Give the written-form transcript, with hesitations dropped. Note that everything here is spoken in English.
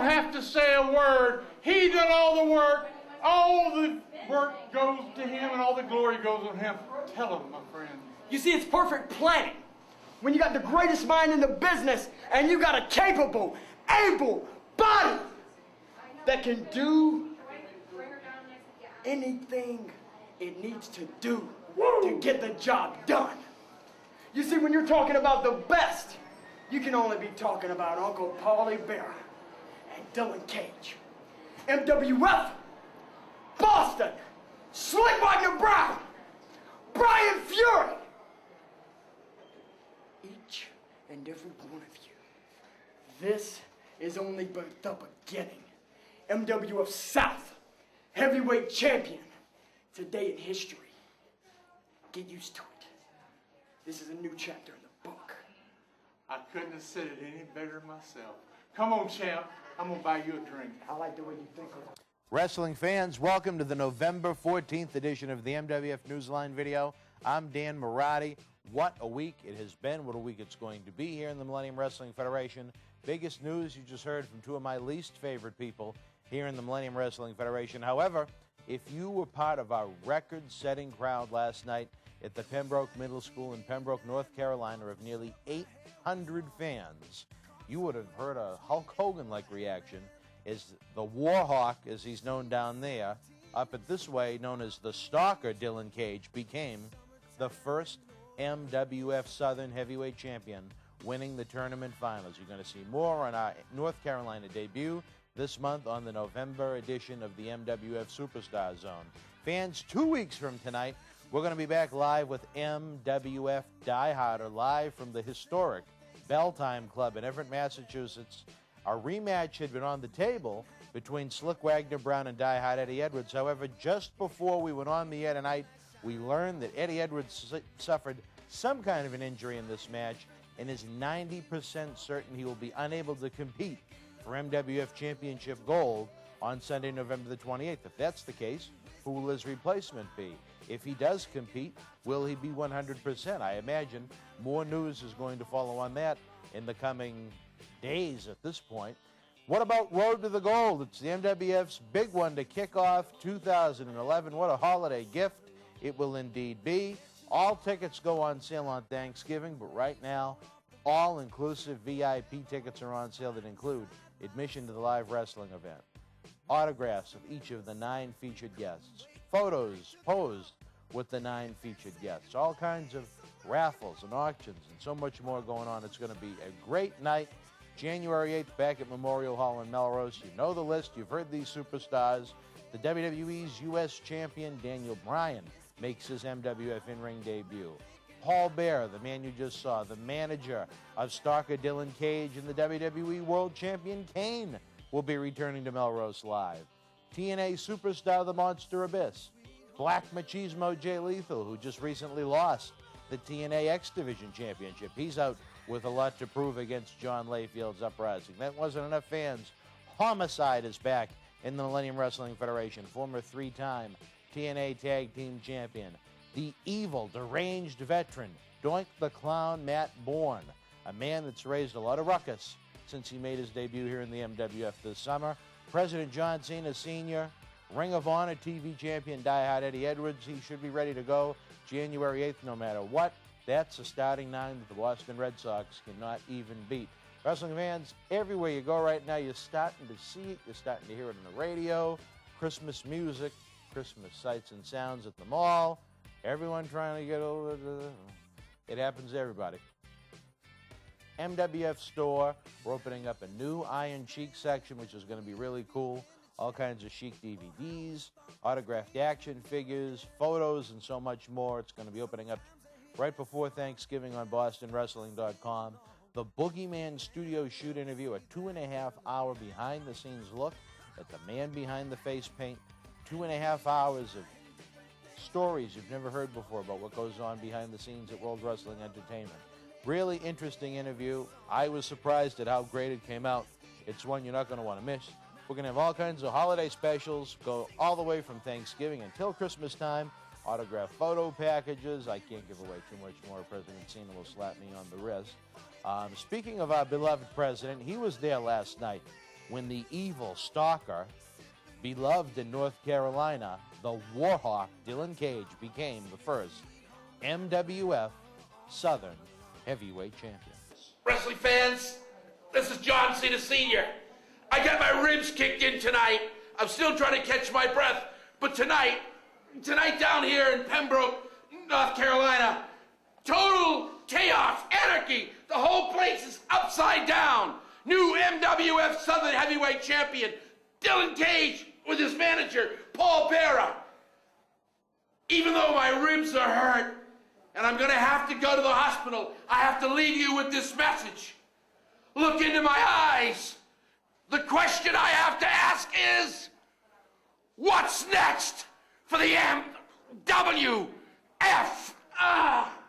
don't have to say a word. He done all the work. All the work goes to him and all the glory goes on him. Tell him, my friend. You see, it's perfect planning. When you got the greatest mind in the business and you got a capable, able body that can do anything it needs to do to get the job done. You see, when you're talking about the best, you can only be talking about Uncle Paulie Bear and Dylan Kage. MWF, Boston, Slick Wagner Brown, Brian Fury. Each and every one of you. This is only but the beginning. MWF South Heavyweight Champion. Today in history. Get used to it. This is a new chapter in the book. I couldn't have said it any better myself. Come on, champ. I'm going to buy you a drink. I like the way you think of it. Wrestling fans, welcome to the November 14th edition of the MWF Newsline video. I'm Dan Marotti. What a week it has been. What a week it's going to be here in the Millennium Wrestling Federation. Biggest news you just heard from two of my least favorite people here in the Millennium Wrestling Federation. However, if you were part of our record-setting crowd last night at the Pembroke Middle School in Pembroke, North Carolina, of nearly 800 fans, you would have heard a Hulk Hogan-like reaction as the Warhawk, as he's known down there, up at this way, known as the Stalker, Dylan Kage, became the first MWF Southern Heavyweight Champion, winning the tournament finals. You're going to see more on our North Carolina debut this month on the November edition of the MWF Superstar Zone. Fans, 2 weeks from tonight, we're going to be back live with MWF Die Harder, live from the historic Belltime Club in Everett, Massachusetts. Our rematch had been on the table between Slick Wagner Brown and Die Hard Eddie Edwards. However, just before we went on the air tonight, we learned that Eddie Edwards suffered some kind of an injury in this match and is 90% certain he will be unable to compete for MWF Championship Gold on Sunday, November the 28th. If that's the case, who will his replacement be? If he does compete, will he be 100%? I imagine more news is going to follow on that in the coming days at this point. What about Road to the Gold? It's the MWF's big one to kick off 2011. What a holiday gift it will indeed be. All tickets go on sale on Thanksgiving, but right now, all-inclusive VIP tickets are on sale that include admission to the live wrestling event, autographs of each of the 9 featured guests, photos posed with the 9 featured guests, all kinds of raffles and auctions and so much more going on. It's going to be a great night. January 8th back at Memorial Hall in Melrose. You know the list. You've heard these superstars. The WWE's U.S. champion Daniel Bryan makes his MWF in-ring debut. Paul Bear, the man you just saw, the manager of Stalker Dylan Kage, and the WWE World Champion Kane will be returning to Melrose Live. TNA superstar The Monster Abyss. Black Machismo Jay Lethal, who just recently lost the TNA X Division Championship. He's out with a lot to prove against John Layfield's Uprising. That wasn't enough, fans. Homicide is back in the Millennium Wrestling Federation. Former 3-time TNA Tag Team Champion. The evil, deranged veteran, Doink the Clown Matt Bourne, a man that's raised a lot of ruckus since he made his debut here in the MWF this summer. President John Cena Sr., Ring of Honor TV champion Die Hard Eddie Edwards. He should be ready to go January 8th no matter what. That's a starting 9 that the Boston Red Sox cannot even beat. Wrestling fans, everywhere you go right now, you're starting to see it. You're starting to hear it on the radio. Christmas music, Christmas sights and sounds at the mall. Everyone trying to get over it happens to everybody. MWF store, we're opening up a new Iron Chic section, which is going to be really cool. All kinds of chic DVDs, autographed action figures, photos, and so much more. It's going to be opening up right before Thanksgiving on BostonWrestling.com. The Boogeyman studio shoot interview, a 2.5-hour behind-the-scenes look at the man behind the face paint. 2.5 hours of stories you've never heard before about what goes on behind the scenes at World Wrestling Entertainment. Really interesting interview. I was surprised at how great it came out. It's one you're not going to want to miss. We're going to have all kinds of holiday specials, go all the way from Thanksgiving until Christmas time. Autographed photo packages. I can't give away too much more. President Cena will slap me on the wrist. Speaking of our beloved president, he was there last night when the evil Stalker, beloved in North Carolina, the Warhawk Dylan Kage became the first MWF Southern Heavyweight Champion. Wrestling fans, this is John Cena Sr. I got my ribs kicked in tonight. I'm still trying to catch my breath, but tonight down here in Pembroke, North Carolina, total chaos, anarchy. The whole place is upside down. New MWF Southern Heavyweight Champion, Dylan Kage, with his manager, Paul Bearer. Even though my ribs are hurt, and I'm gonna have to go to the hospital, I have to leave you with this message. Look into my eyes. The question I have to ask is, what's next for the MWF?